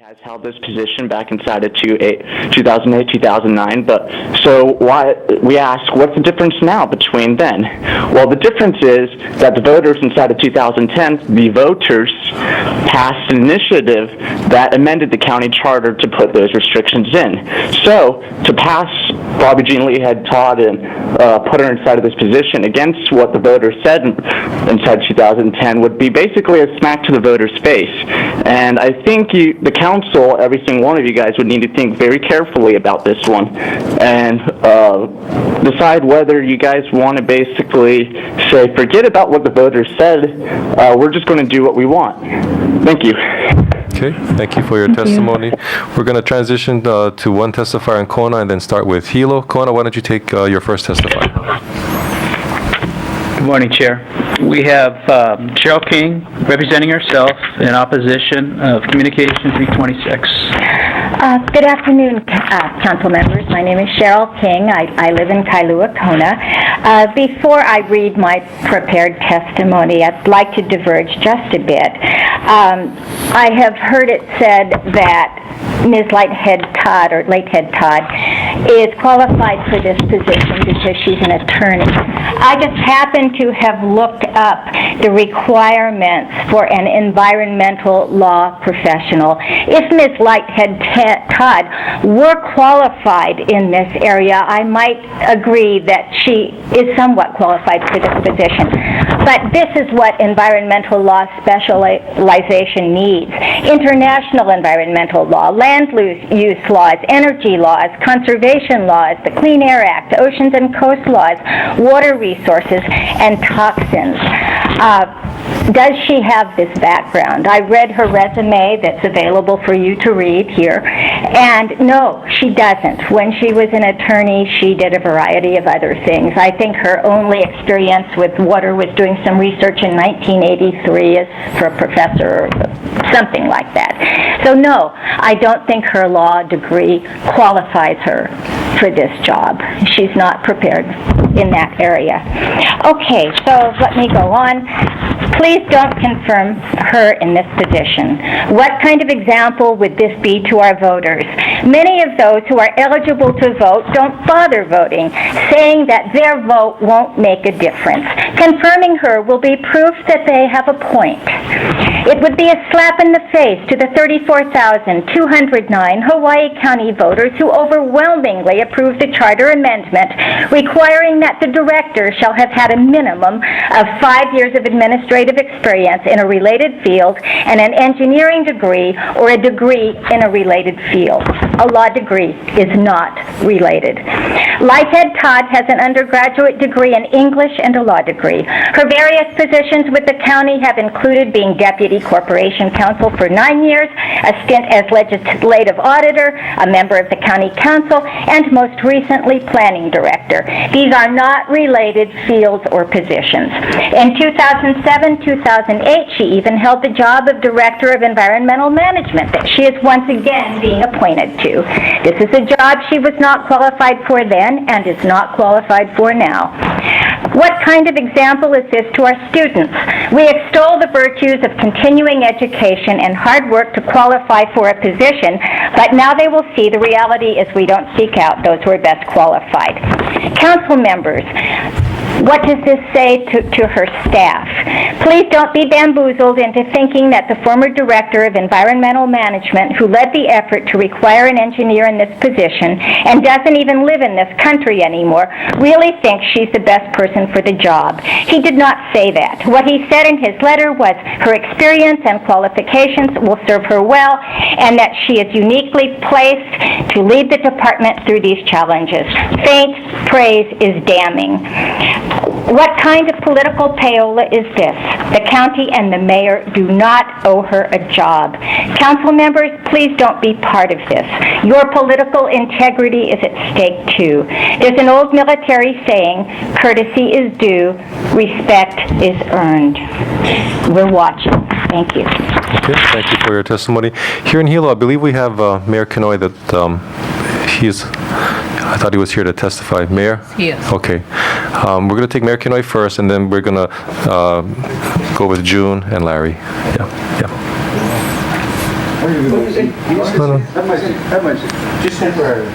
has held this position back inside of 2008, 2009, but so why, we ask, what's the difference now between then? Well, the difference is that the voters inside of 2010, the voters passed an initiative that amended the county charter to put those restrictions in. So, to pass Bobby-Jean Leithead Todd and put her inside of this position against what the voters said inside 2010 would be basically a smack to the voters' face. And I think the council, every single one of you guys, would need to think very carefully about this one and decide whether you guys want to basically say, forget about what the voters said, we're just going to do what we want. Thank you. Okay, thank you for your testimony. We're going to transition to one testifier in Kona and then start with Hilo. Kona, why don't you take your first testifier? Good morning, Chair. We have Cheryl King representing herself in opposition of Communication 326. Good afternoon, council members. My name is Cheryl King. I live in Kailua, Kona. Before I read my prepared testimony, I'd like to diverge just a bit. I have heard it said that Ms. Leithead Todd is qualified for this position because she's an attorney. I just happen to have looked up the requirements for an environmental law professional. If Ms. Leithead Todd were qualified in this area, I might agree that she is somewhat qualified for this position. But this is what environmental law specialization needs. International environmental law, land use laws, energy laws, conservation laws, the Clean Air Act, oceans and coast laws, water resources, and toxins. Does she have this background? I read her resume that's available for you to read here, and no, she doesn't. When she was an attorney, she did a variety of other things. I think her only experience with water was doing some research in 1983 as for a professor or something like that. So no, I don't think her law degree qualifies her for this job. She's not prepared in that area. Okay, so let me go on. Please don't confirm her in this position. What kind of example would this be to our voters? Many of those who are eligible to vote don't bother voting, saying that their vote won't make a difference. Confirming her will be proof that they have a point. It would be a slap in the face to the 34,209 Hawaii County voters who overwhelmingly approved the charter amendment requiring that the director shall have had a minimum of 5 years of administrative experience in a related field and an engineering degree or a degree in a related field. A law degree is not related. Leithead Todd has an undergraduate degree in English and a law degree. Her various positions with the county have included being deputy corporation counsel for 9 years, a stint as legislative auditor, a member of the county council, and most recently planning director. These are not related fields or positions. In 2007-2008, she even held the job of Director of Environmental Management that she is once again being appointed to. This is a job she was not qualified for then and is not qualified for now. What kind of example is this to our students? We extol the virtues of continuing education and hard work to qualify for a position, but now they will see the reality is we don't seek out those who are best qualified. Council members, what does this say to her staff? Please don't be bamboozled into thinking that the former Director of Environmental Management who led the effort to require an engineer in this position and doesn't even live in this country anymore really thinks she's the best person for the job. He did not say that. What he said in his letter was her experience and qualifications will serve her well and that she is uniquely placed to lead the department through these challenges. Faint praise is damning. What kind of political payola is this? The county and the mayor do not owe her a job. Council members, please don't be part of this. Your political integrity is at stake too. There's an old military saying, courtesy is due, respect is earned. We're watching. Thank you. Okay, thank you for your testimony. Here in Hilo, I believe we have Mayor Kanoi that I thought he was here to testify. Mayor? Yes. Okay. We're going to take Mayor Kanoi first, and then we're going to go with June and Larry. Yeah. Just temporary.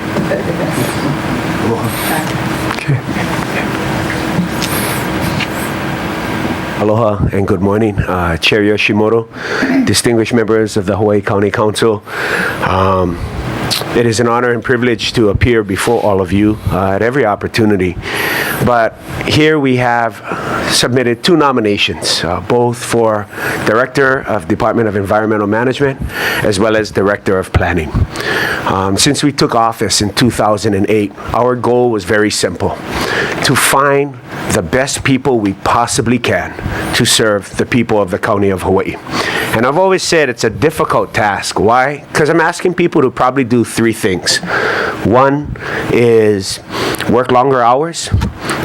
Aloha and good morning, Chair Yoshimoto, distinguished members of the Hawaii County Council. It is an honor and privilege to appear before all of you at every opportunity. But here we have submitted 2 nominations, both for Director of Department of Environmental Management as well as Director of Planning. Since we took office in 2008, our goal was very simple: to find the best people we possibly can to serve the people of the County of Hawaii. And I've always said it's a difficult task. Why? Because I'm asking people to probably do 3 things. 1 is work longer hours.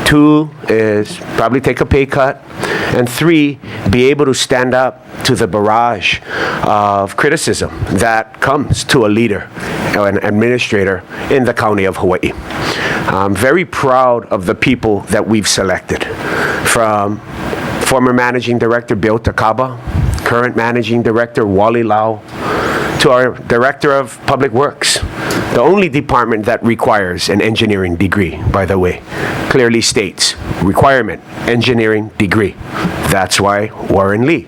2 is probably take a pay cut. And 3, be able to stand up to the barrage of criticism that comes to a leader, an administrator in the County of Hawaii. I'm very proud of the people that we've selected, from former Managing Director Bill Takaba, current Managing Director Wally Lau, to our Director of Public Works, the only department that requires an engineering degree, by the way. Clearly states, requirement, engineering degree. That's why Warren Lee.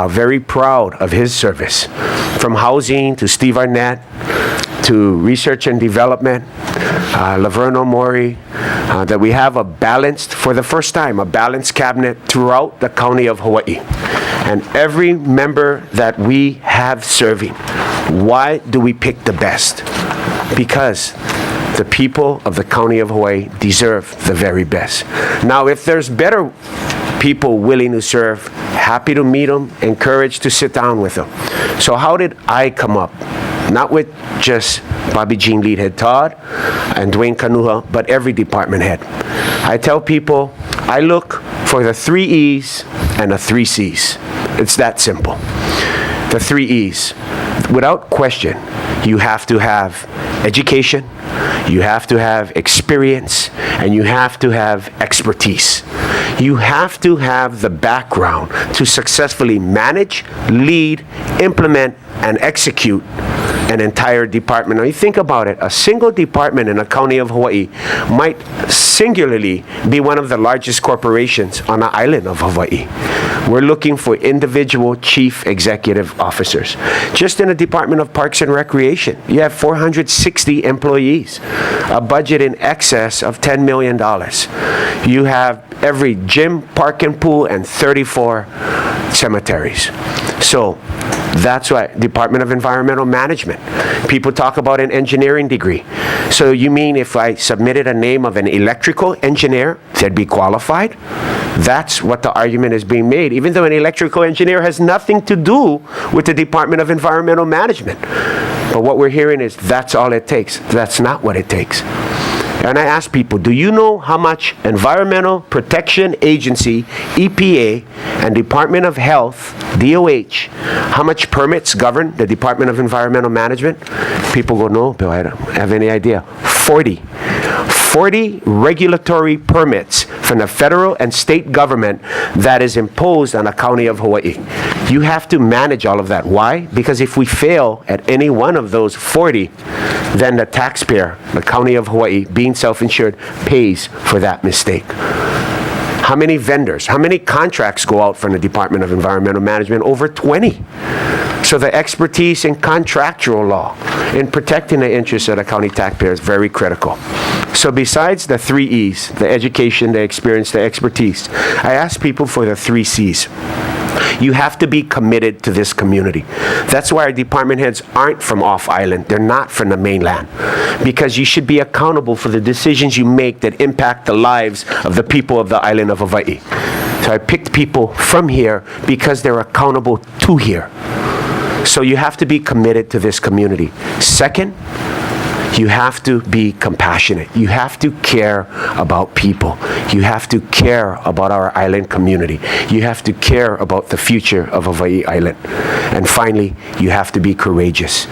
Very proud of his service. From housing to Steve Arnett, to research and development, Laverno Mori, that we have a balanced, for the first time, a balanced cabinet throughout the County of Hawaii. And every member that we have serving, why do we pick the best? Because the people of the County of Hawaii deserve the very best. Now, if there's better people willing to serve, happy to meet them, encouraged to sit down with them. So how did I come up? Not with just Bobby-Jean Leithead Todd and Duane Kanuha, but every department head. I tell people, I look for the 3 E's and the 3 C's. It's that simple. The 3 E's. Without question, you have to have education, you have to have experience, and you have to have expertise. You have to have the background to successfully manage, lead, implement, and execute an entire department. Now you think about it, a single department in the County of Hawaii might singularly be one of the largest corporations on the island of Hawaii. We're looking for individual chief executive officers. Just in the Department of Parks and Recreation, you have 460 employees, a budget in excess of $10 million. You have every gym, park and pool, and 34 cemeteries. So that's why Department of Environmental Management. People talk about an engineering degree. So you mean if I submitted a name of an electrical engineer, they'd be qualified? That's what the argument is being made, even though an electrical engineer has nothing to do with the Department of Environmental Management. But what we're hearing is that's all it takes. That's not what it takes. And I ask people, do you know how much Environmental Protection Agency, EPA, and Department of Health, DOH, how much permits govern the Department of Environmental Management? People go, no, Bill, I don't have any idea. 40 regulatory permits from the federal and state government that is imposed on the County of Hawaii. You have to manage all of that. Why? Because if we fail at any one of those 40, then the taxpayer, the County of Hawaii, being self-insured, pays for that mistake. How many vendors, how many contracts go out from the Department of Environmental Management? Over 20. So the expertise in contractual law, in protecting the interests of the county taxpayer is very critical. So besides the 3 E's, the education, the experience, the expertise, I ask people for the 3 C's. You have to be committed to this community. That's why our department heads aren't from off-island. They're not from the mainland. Because you should be accountable for the decisions you make that impact the lives of the people of the island of Hawaii. So I picked people from here because they're accountable to here. So you have to be committed to this community. Second, You have to be compassionate. You have to care about people. You have to care about our island community. You have to care about the future of Hawaii Island. And finally, you have to be courageous.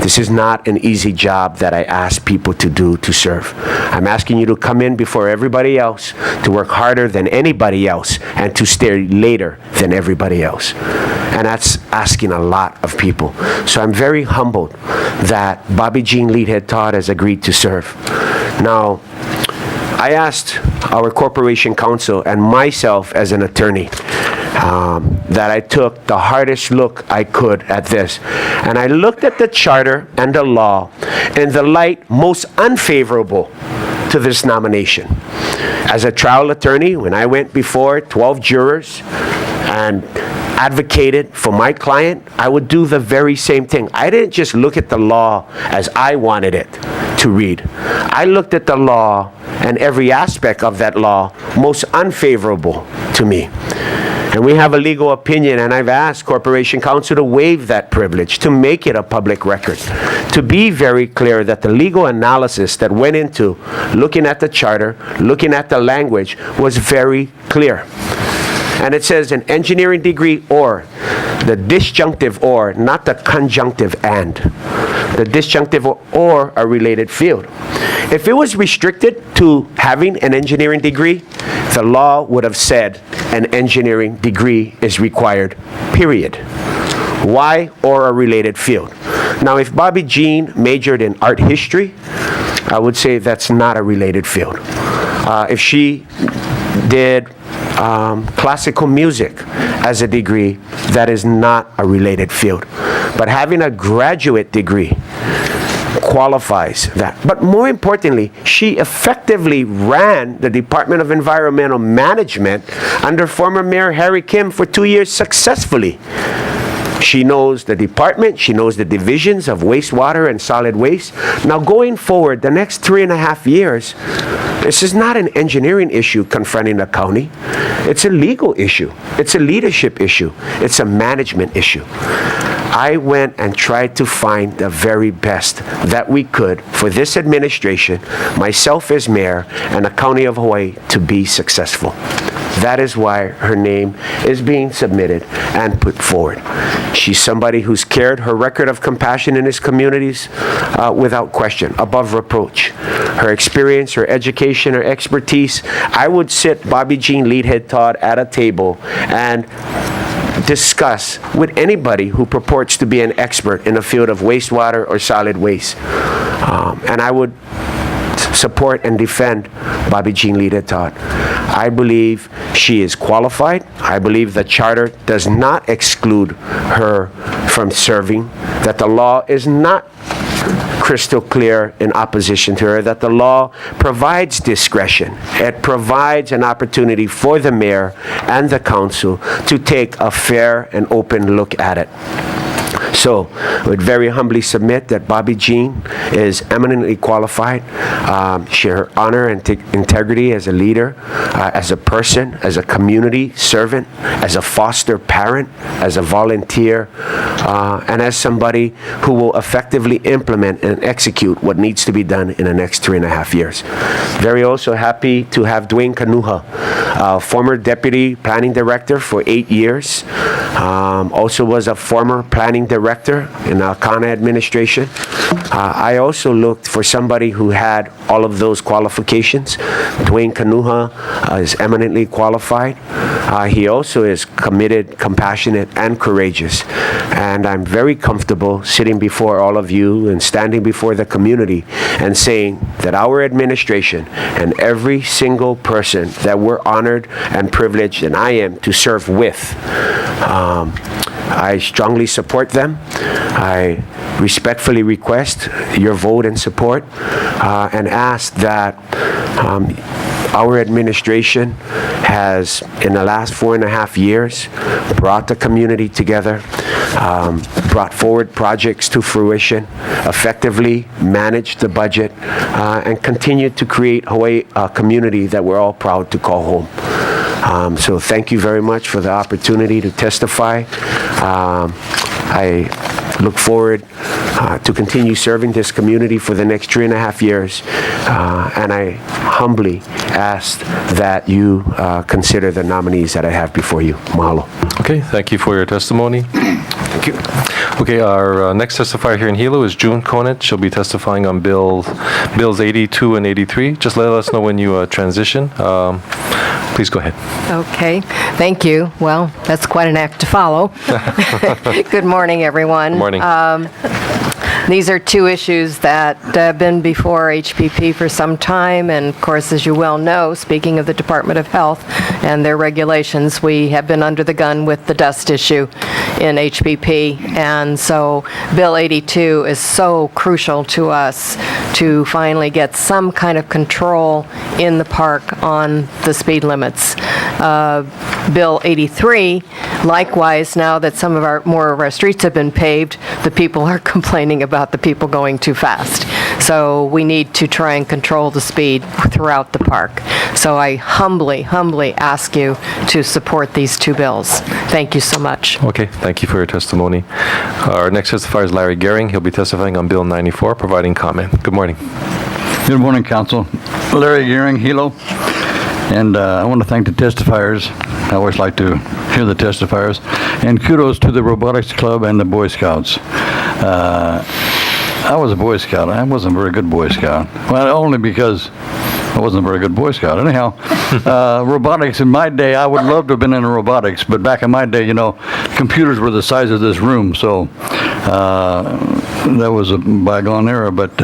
This is not an easy job that I ask people to do to serve. I'm asking you to come in before everybody else, to work harder than anybody else, and to stay later than everybody else. And that's asking a lot of people. So I'm very humbled that Bobby-Jean Leithead Todd has agreed to serve. Now, I asked our corporation counsel and myself as an attorney that I took the hardest look I could at this. And I looked at the charter and the law in the light most unfavorable to this nomination. As a trial attorney, when I went before 12 jurors and advocated for my client, I would do the very same thing. I didn't just look at the law as I wanted it to read. I looked at the law and every aspect of that law most unfavorable to me. And we have a legal opinion, and I've asked Corporation Counsel to waive that privilege, to make it a public record, to be very clear that the legal analysis that went into looking at the charter, looking at the language, was very clear. And it says an engineering degree or, the disjunctive or, not the conjunctive and. The disjunctive or a related field. If it was restricted to having an engineering degree, the law would have said an engineering degree is required, period. Why? Or a related field. Now, if Bobby-Jean majored in art history, I would say that's not a related field. If she did classical music as a degree, that is not a related field. But having a graduate degree qualifies that. But more importantly, she effectively ran the Department of Environmental Management under former Mayor Harry Kim for 2 years successfully. She knows the department, she knows the divisions of wastewater and solid waste. Now going forward, the next 3.5 years, this is not an engineering issue confronting the county. It's a legal issue. It's a leadership issue. It's a management issue. I went and tried to find the very best that we could for this administration, myself as mayor, and the County of Hawaii to be successful. That is why her name is being submitted and put forward. She's somebody who's carried her record of compassion in his communities without question, above reproach. Her experience, her education, her expertise. I would sit Bobby-Jean Leithead Todd at a table and discuss with anybody who purports to be an expert in the field of wastewater or solid waste. And I would support and defend Bobby-Jean Leithead Todd. I believe she is qualified. I believe the charter does not exclude her from serving, that the law is not crystal clear in opposition to her, that the law provides discretion. It provides an opportunity for the mayor and the council to take a fair and open look at it. So, I would very humbly submit that Bobby-Jean is eminently qualified. Her honor and integrity as a leader, as a person, as a community servant, as a foster parent, as a volunteer, and as somebody who will effectively implement and execute what needs to be done in the next 3.5 years. Very also happy to have Duane Kanuha, former Deputy Planning Director for 8 years. Also was a former planning director in the Akana administration. I also looked for somebody who had all of those qualifications. Duane Kanuha is eminently qualified. He also is committed, compassionate, and courageous. And I'm very comfortable sitting before all of you and standing before the community and saying that our administration and every single person that we're honored and privileged, and I am, to serve with, I strongly support them. I respectfully request your vote and support and ask that our administration has, in the last 4.5 years, brought the community together, brought forward projects to fruition, effectively managed the budget, and continued to create Hawaii a community that we're all proud to call home. So thank you very much for the opportunity to testify. I look forward to continue serving this community for the next 3.5 years, and I humbly ask that you consider the nominees that I have before you. Mahalo. Okay, thank you for your testimony. Thank you. Okay, our next testifier here in Hilo is Duane Kanuha. She'll be testifying on bills 82 and 83. Just let us know when you transition. Please go ahead. Okay, thank you. Well, that's quite an act to follow. Good morning, everyone. Good morning. These are two issues that have been before HPP for some time, and of course, as you well know, speaking of the Department of Health and their regulations, we have been under the gun with the dust issue in HPP, and so Bill 82 is so crucial to us to finally get some kind of control in the park on the speed limits. Bill 83, likewise, now that some of more of our streets have been paved, the people are complaining about the people going too fast. So we need to try and control the speed throughout the park. So I humbly ask you to support these two bills. Thank you so much. Okay, thank you for your testimony. Our next testifier is Larry Gehring. He'll be testifying on Bill 94, providing comment. Good morning. Good morning, Council. Larry Gehring, Hilo. And I want to thank the testifiers. I always like to hear the testifiers. And kudos to the Robotics Club and the Boy Scouts. I was a Boy Scout. I wasn't a very good Boy Scout. Well, only because I wasn't a very good Boy Scout. Anyhow, robotics in my day, I would love to have been in robotics, but back in my day, you know, computers were the size of this room, so that was a bygone era, but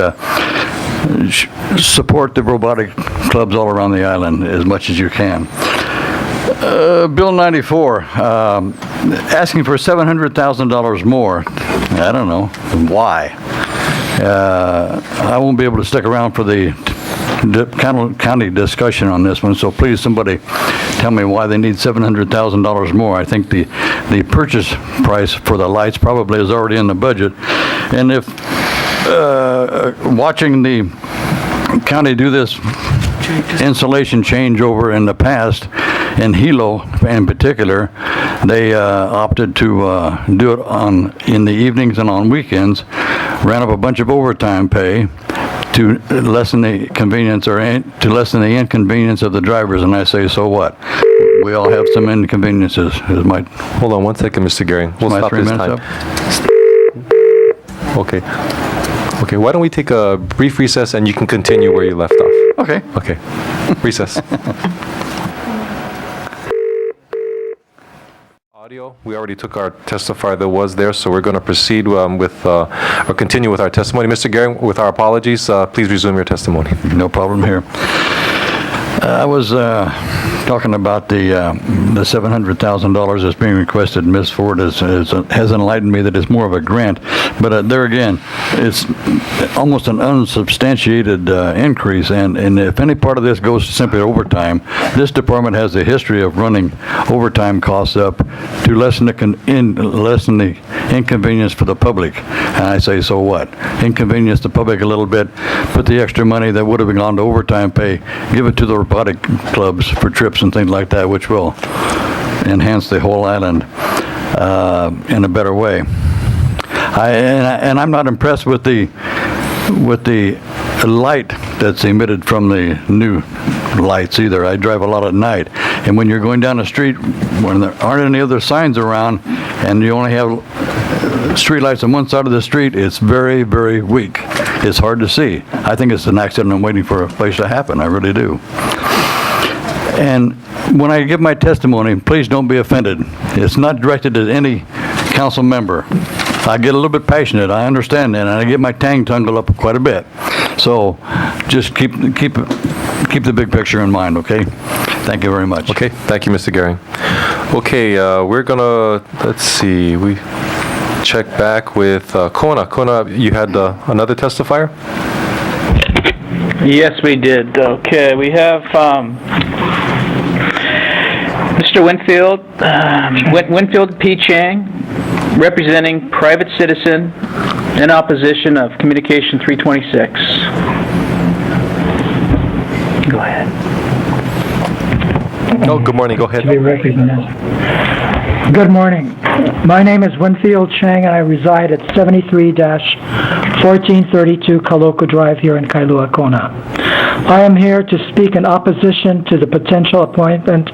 support the robotic clubs all around the island as much as you can. Bill 94, asking for $700,000 more. I don't know why. I won't be able to stick around for the county discussion on this one, so please somebody tell me why they need $700,000 more. I think the purchase price for the lights probably is already in the budget, and if watching the county do this insulation changeover in the past, in Hilo in particular, they opted to do it in the evenings and on weekends, ran up a bunch of overtime pay to lessen the convenience to lessen the inconvenience of the drivers, and I say, so what? We all have some inconveniences. Hold on one second, Mr. Gehring. We'll stop this time. Okay. Okay, why don't we take a brief recess and you can continue where you left off. Okay. Okay. Recess. Audio, we already took our testifier that was there, so we're going to proceed with or continue with our testimony. Mr. Gehring, with our apologies, please resume your testimony. No problem here. I was talking about the $700,000 that's being requested. Ms. Ford has enlightened me that it's more of a grant, but there again, it's almost an unsubstantiated increase, and if any part of this goes simply overtime, this department has a history of running overtime costs up to lessen the inconvenience for the public. And I say, so what? Inconvenience the public a little bit, put the extra money that would have gone to overtime pay, give it to the robotic clubs for trips and things like that, which will enhance the whole island in a better way. I'm not impressed with the light that's emitted from the new lights either. I drive a lot at night, and when you're going down the street when there aren't any other signs around and you only have street lights on one side of the street, it's very, very weak. It's hard to see. I think it's an accident I'm waiting for a place to happen. I really do. And when I give my testimony, please don't be offended. It's not directed at any council member. I get a little bit passionate, I understand that, and I get my tongue tangled up quite a bit. So just keep the big picture in mind, okay? Thank you very much. Okay, thank you, Mr. Gehring. Okay, we're gonna, let's see, we check back with Kanuha. Kanuha, you had another testifier? Yes, we did. Okay, we have Mr. Winfield P. Chang, representing private citizen in opposition of Communication 326. Go ahead. Oh, good morning. Go ahead. To be recognized. Good morning. My name is Winfield Chang, and I reside at 73-1432 Kaloko Drive here in Kailua Kona. I am here to speak in opposition to the potential appointment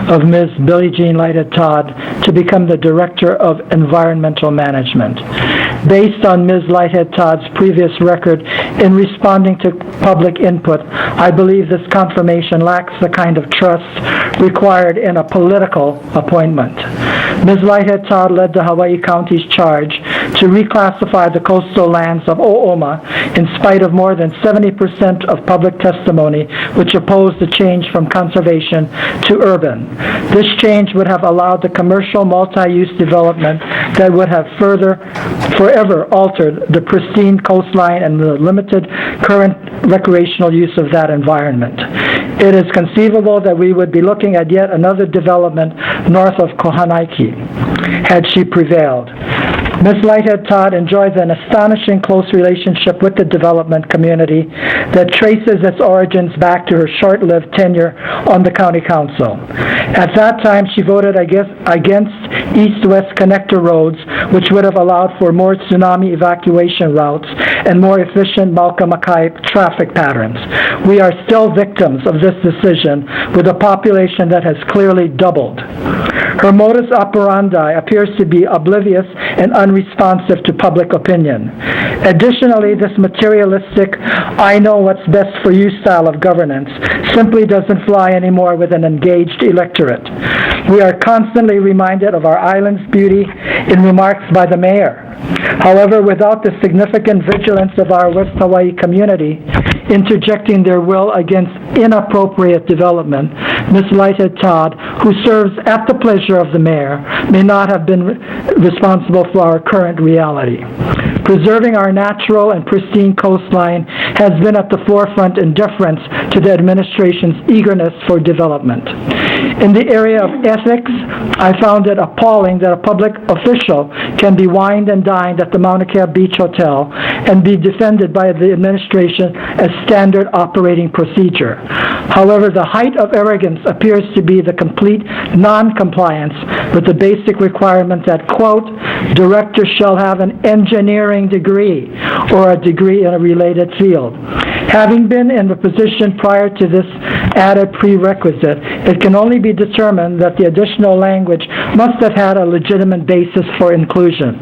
of Ms. Bobby-Jean Leithead Todd to become the Director of Environmental Management. Based on Ms. Leithead Todd's previous record in responding to public input, I believe this confirmation lacks the kind of trust required in a political appointment. Ms. Leithead Todd led the Hawaii County's charge to reclassify the coastal lands of O'oma in spite of more than 70% of public testimony which opposed the change from conservation to urban. This change would have allowed the commercial multi-use development that would have forever altered the pristine coastline and the limited current recreational use of that environment. It is conceivable that we would be looking at yet another development north of Kohanaiki had she prevailed. Ms. Leithead Todd enjoys an astonishing close relationship with the development community that traces its origins back to her short-lived tenure on the county council. At that time, she voted against east-west connector roads, which would have allowed for more tsunami evacuation routes and more efficient Maukamakai traffic patterns. We are still victims of this decision with a population that has clearly doubled. Her modus operandi appears to be oblivious and unresponsive to public opinion. Additionally, this materialistic, I know what's best for you style of governance simply doesn't fly anymore with an engaged electorate. We are constantly reminded of our island's beauty in remarks by the mayor. However, without the significant vigilance of our West Hawaii community interjecting their will against inappropriate development, Ms. Leithead Todd, who serves at the pleasure of the mayor, may not have been responsible for our current reality. Preserving our natural and pristine coastline has been at the forefront in deference to the administration's eagerness for development. In the area of ethics, I found it appalling that a public official can be wined and dined at the Mauna Kea Beach Hotel and be defended by the administration as standard operating procedure. However, the height of arrogance appears to be the complete non-compliance with the basic requirement that, quote, directors shall have an engineering degree or a degree in a related field. Having been in the position prior to this added prerequisite, it can only be determined that the additional language must have had a legitimate basis for inclusion.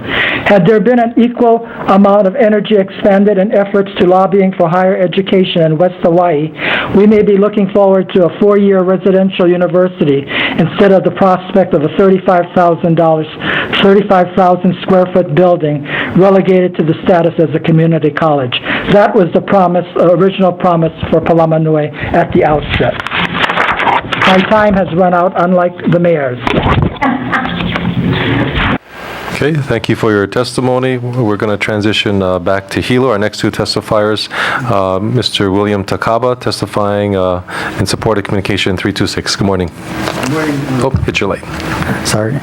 Had there been an equal amount of energy expended in efforts to lobbying for higher education in West Hawaii, we may be looking forward to a 4-year residential university instead of the prospect of a $35,000 square foot building relegated to the status as a community college. That was the original promise for Palamanui at the outset. My time has run out, unlike the mayor's. Okay, thank you for your testimony. We're going to transition back to Hilo. Our next two testifiers, Mr. William Takaba, testifying in support of Communication 326. Good morning. Good morning. Oh, hit your light. Sorry.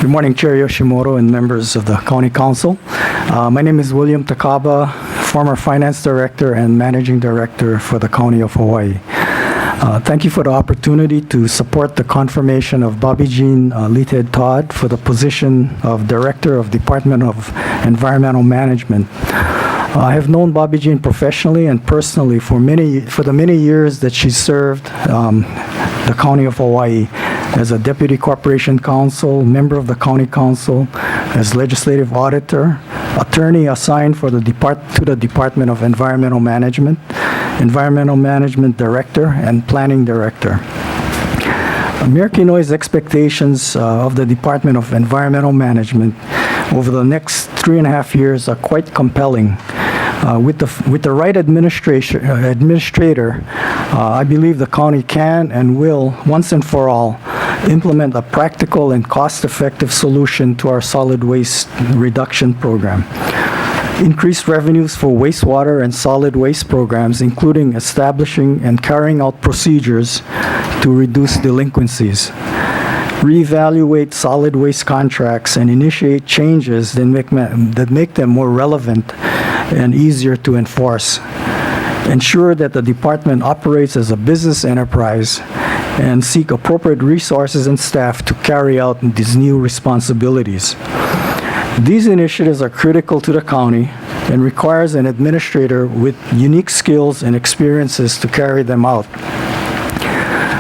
Good morning, Chair Yoshimoto and members of the County Council. My name is William Takaba, former Finance Director and Managing Director for the County of Hawaii. Thank you for the opportunity to support the confirmation of Bobby-Jean Leithead Todd for the position of Director of Department of Environmental Management. I have known Bobby-Jean professionally and personally for the many years that she served the County of Hawaii as a Deputy Corporation Counsel, member of the County Council, as Legislative Auditor, Attorney assigned to the Department of Environmental Management Director, and Planning Director. Merkinoi's expectations of the Department of Environmental Management over the next 3.5 years are quite compelling. With the right administrator, I believe the county can and will, once and for all, implement a practical and cost-effective solution to our solid waste reduction program. Increased revenues for wastewater and solid waste programs, including establishing and carrying out procedures to reduce delinquencies. Reevaluate solid waste contracts and initiate changes that make them more relevant and easier to enforce. Ensure that the department operates as a business enterprise and seek appropriate resources and staff to carry out these new responsibilities. These initiatives are critical to the county and requires an administrator with unique skills and experiences to carry them out.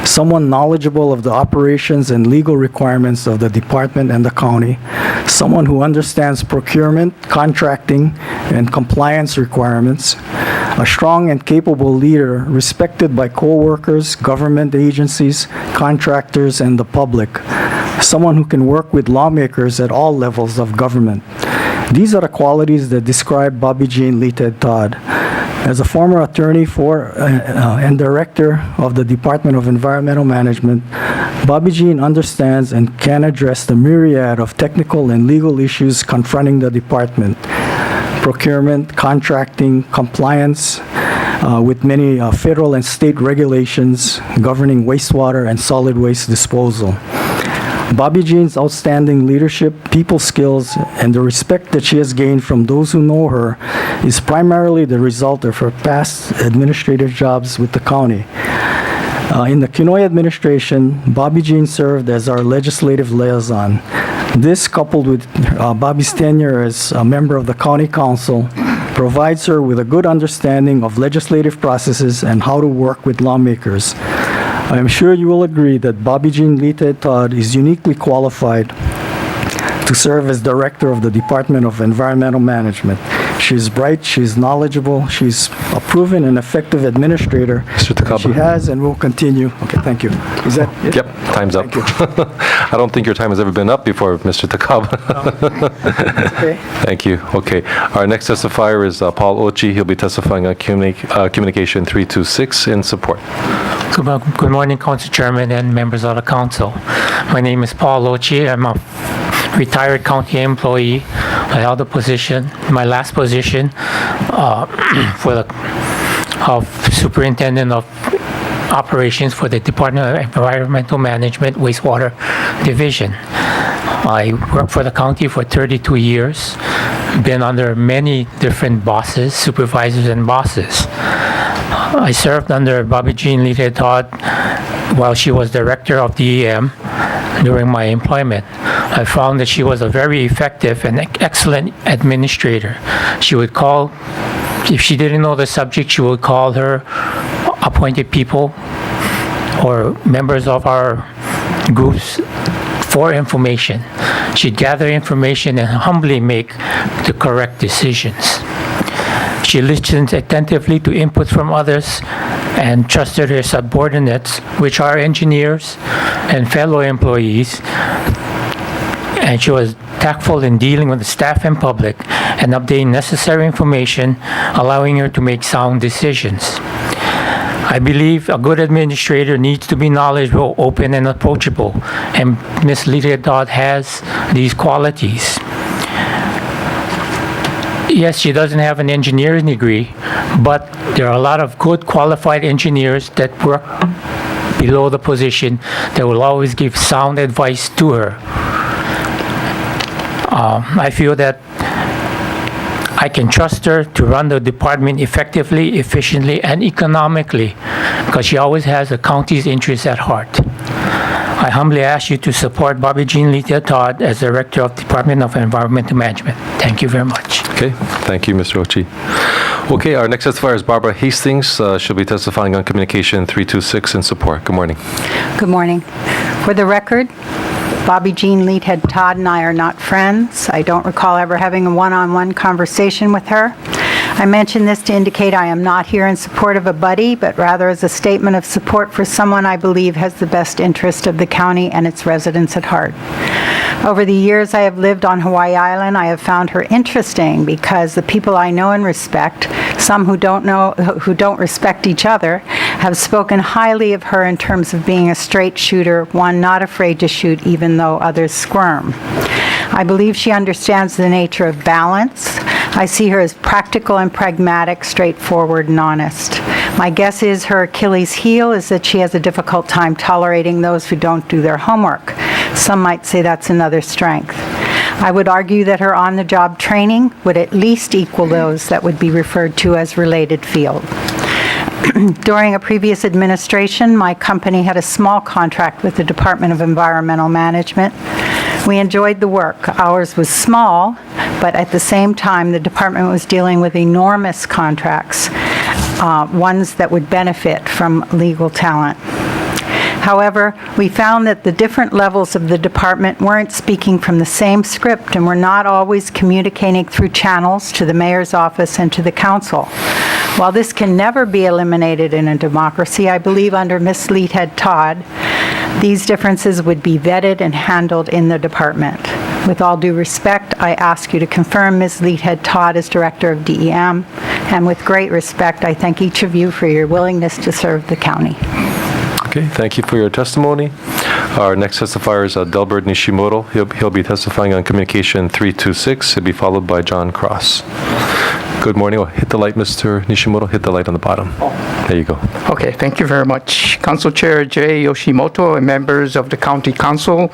Someone knowledgeable of the operations and legal requirements of the department and the county, someone who understands procurement, contracting, and compliance requirements, a strong and capable leader respected by co-workers, government agencies, contractors, and the public, someone who can work with lawmakers at all levels of government. These are the qualities that describe Bobby-Jean Leithead Todd. As a former attorney for and director of the Department of Environmental Management, Bobby-Jean understands and can address the myriad of technical and legal issues confronting the department: procurement, contracting, compliance with many federal and state regulations governing wastewater and solid waste disposal. Bobby-Jean's outstanding leadership, people skills, and the respect that she has gained from those who know her is primarily the result of her past administrative jobs with the county. In the Kinoy administration, Bobby-Jean served as our legislative liaison. This, coupled with Bobby's tenure as a member of the county council, provides her with a good understanding of legislative processes and how to work with lawmakers. I am sure you will agree that Bobby-Jean Leithead Todd is uniquely qualified to serve as Director of the Department of Environmental Management. She's bright, she's knowledgeable, she's a proven and effective administrator. Mr. Takaba. She has and will continue. Okay, thank you. Is that it? Yep, time's up. Thank you. I don't think your time has ever been up before, Mr. Takaba. Okay. Thank you. Okay. Our next testifier is Paul Ochi. He'll be testifying on Communication 326 in support. Good morning, Council Chairman and members of the Council. My name is Paul Ochi. I'm a retired county employee. I held a position, my last position, of Superintendent of Operations for the Department of Environmental Management Wastewater Division. I worked for the county for 32 years, been under many different bosses, supervisors, and bosses. I served under Bobby-Jean Leithead Todd while she was director of DEM during my employment. I found that she was a very effective and excellent administrator. She would call, if she didn't know the subject, she would call her appointed people or members of our groups for information. She'd gather information and humbly make the correct decisions. She listened attentively to input from others and trusted her subordinates, which are engineers and fellow employees. And she was tactful in dealing with the staff and public and obtaining necessary information, allowing her to make sound decisions. I believe a good administrator needs to be knowledgeable, open, and approachable, and Ms. Leithead Todd has these qualities. Yes, she doesn't have an engineering degree, but there are a lot of good qualified engineers that work below the position that will always give sound advice to her. I feel that I can trust her to run the department effectively, efficiently, and economically because she always has the county's interests at heart. I humbly ask you to support Bobby-Jean Leithead Todd as Director of Department of Environmental Management. Thank you very much. Okay, thank you, Mr. Ochi. Okay, our next testifier is Barbara Hastings. She'll be testifying on Communication 326 in support. Good morning. Good morning. For the record, Bobby-Jean Leithead Todd and I are not friends. I don't recall ever having a one-on-one conversation with her. I mention this to indicate I am not here in support of a buddy, but rather as a statement of support for someone I believe has the best interest of the county and its residents at heart. Over the years I have lived on Hawaii Island, I have found her interesting because the people I know and respect, some who don't respect each other, have spoken highly of her in terms of being a straight shooter, one not afraid to shoot even though others squirm. I believe she understands the nature of balance. I see her as practical and pragmatic, straightforward and honest. My guess is her Achilles heel is that she has a difficult time tolerating those who don't do their homework. Some might say that's another strength. I would argue that her on-the-job training would at least equal those that would be referred to as related field. During a previous administration, my company had a small contract with the Department of Environmental Management. We enjoyed the work. Ours was small, but at the same time, the department was dealing with enormous contracts, ones that would benefit from legal talent. However, we found that the different levels of the department weren't speaking from the same script and were not always communicating through channels to the mayor's office and to the council. While this can never be eliminated in a democracy, I believe under Ms. Leithead Todd, these differences would be vetted and handled in the department. With all due respect, I ask you to confirm Ms. Leithead Todd as Director of DEM, and with great respect, I thank each of you for your willingness to serve the county. Okay, thank you for your testimony. Our next testifier is Delbert Nishimoto. He'll be testifying on communication 326. He'll be followed by John Cross. Good morning. Oh, hit the light, Mr. Nishimoto. Hit the light on the bottom. There you go. Okay, thank you very much. Council Chair Jay Yoshimoto and members of the County Council,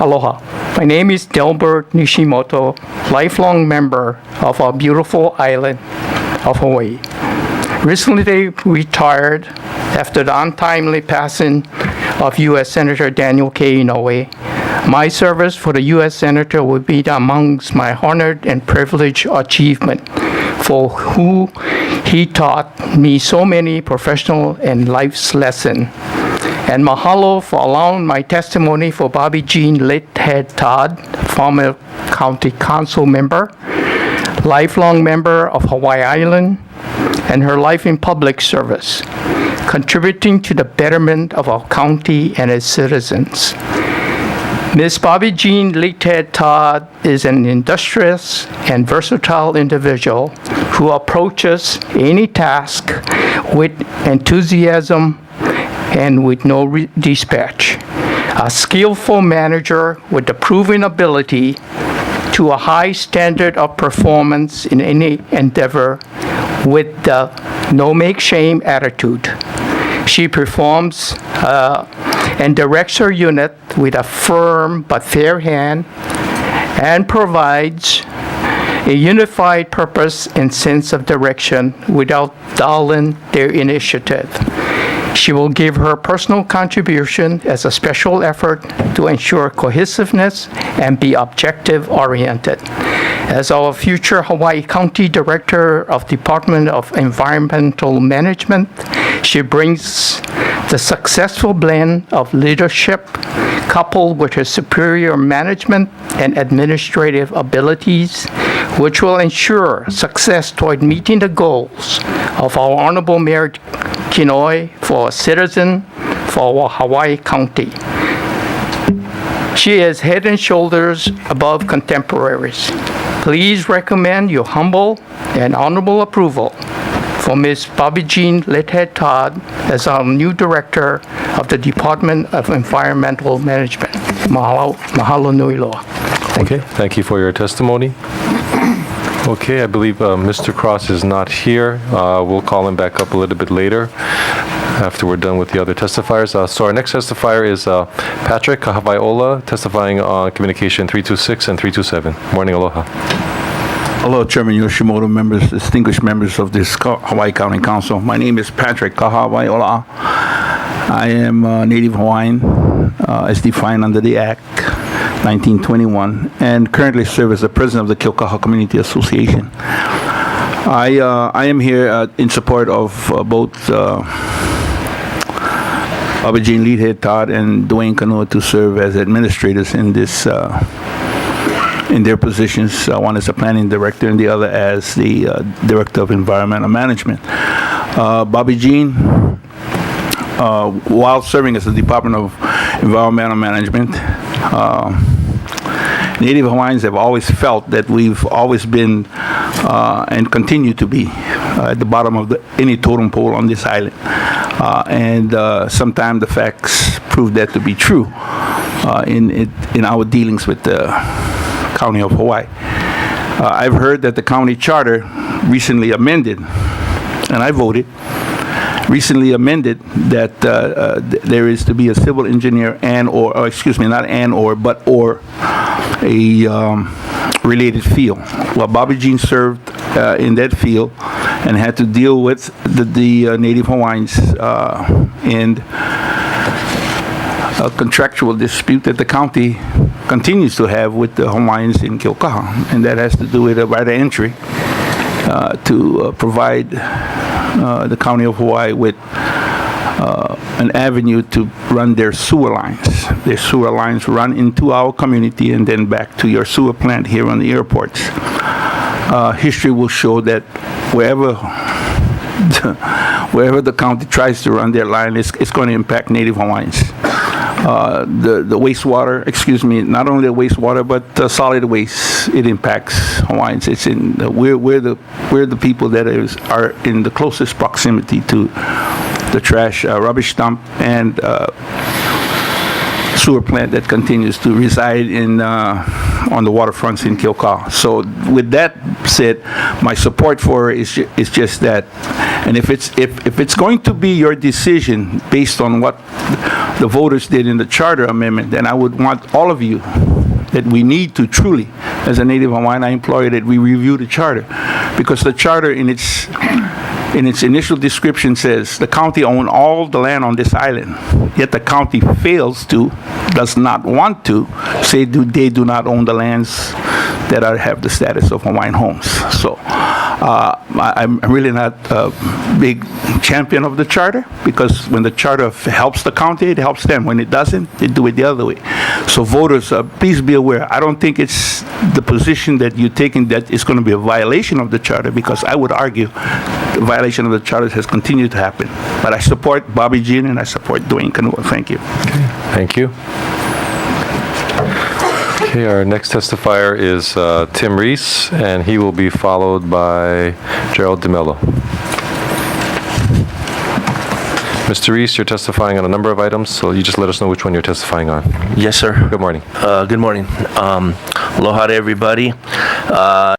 aloha. My name is Delbert Nishimoto, lifelong member of our beautiful island of Hawaii. Recently retired after the untimely passing of U.S. Senator Daniel K. Inouye. My service for the U.S. Senator will be amongst my honored and privileged achievement, for who he taught me so many professional and life's lessons. And mahalo for allowing my testimony for Bobby-Jean Leithead Todd, former County Council member, lifelong member of Hawaii Island, and her life in public service, contributing to the betterment of our county and its citizens. Ms. Bobby-Jean Leithead Todd is an industrious and versatile individual who approaches any task with enthusiasm and with no dispatch. A skillful manager with the proven ability to a high standard of performance in any endeavor with the no-make-shame attitude. She performs and directs her unit with a firm but fair hand and provides a unified purpose and sense of direction without dulling their initiative. She will give her personal contribution as a special effort to ensure cohesiveness and be objective-oriented. As our future Hawaii County Director of Department of Environmental Management, she brings the successful blend of leadership coupled with her superior management and administrative abilities, which will ensure success toward meeting the goals of our Honorable Mayor Kinoi for a citizen for our Hawaii County. She is head and shoulders above contemporaries. Please recommend your humble and honorable approval for Ms. Bobby-Jean Leithead Todd as our new Director of the Department of Environmental Management. Mahalo nui loa. Okay, thank you for your testimony. Okay, I believe Mr. Cross is not here. We'll call him back up a little bit later after we're done with the other testifiers. So our next testifier is Patrick Kahawaiola, testifying on communication 326 and 327. Morning, aloha. Hello, Chairman Yoshimoto, members, distinguished members of this Hawaii County Council. My name is Patrick Kahawaiola. I am Native Hawaiian, as defined under the Act 1921, and currently serve as the president of the Keokaha Community Association. I am here in support of both Bobby-Jean Leithead Todd and Duane Kanuha to serve as administrators in this in their positions. One as a planning director and the other as the director of environmental management. Bobby-Jean, while serving as the Department of Environmental Management, Native Hawaiians have always felt that we've always been and continue to be at the bottom of any totem pole on this island. And sometimes the facts prove that to be true in our dealings with the County of Hawaii. I've heard that the county charter recently amended, and I voted, recently amended that there is to be a civil engineer or excuse me, not and or, but or a related field. Well, Bobby-Jean served in that field and had to deal with the Native Hawaiians and a contractual dispute that the county continues to have with the Hawaiians in Keokaha, and that has to do with a right of entry to provide the County of Hawaii with an avenue to run their sewer lines. Their sewer lines run into our community and then back to your sewer plant here on the airports. History will show that wherever the county tries to run their line, it's going to impact Native Hawaiians. The wastewater, not only the wastewater, but the solid waste, it impacts Hawaiians. It's we're the people that are in the closest proximity to the trash, rubbish dump, and sewer plant that continues to reside on the waterfronts in Keokaha. So with that said, my support for it is just that. And if it's going to be your decision based on what the voters did in the charter amendment, then I would want all of you that we need to truly, as a Native Hawaiian, I implore you that we review the charter, because the charter in its initial description says the county owns all the land on this island, yet the county does not want to say they do not own the lands that have the status of Hawaiian homes. So I'm really not a big champion of the charter, because when the charter helps the county, it helps them. When it doesn't, they do it the other way. So voters, please be aware. I don't think it's the position that you're taking that is going to be a violation of the charter, because I would argue the violation of the charter has continued to happen. But I support Bobby-Jean and I support Duane Kanuha. Thank you. Okay. Thank you. Okay, our next testifier is Tim Reese, and he will be followed by Gerald DeMello. Mr. Reese, you're testifying on a number of items, so you just let us know which one you're testifying on. Yes, sir. Good morning. Good morning. Aloha to everybody.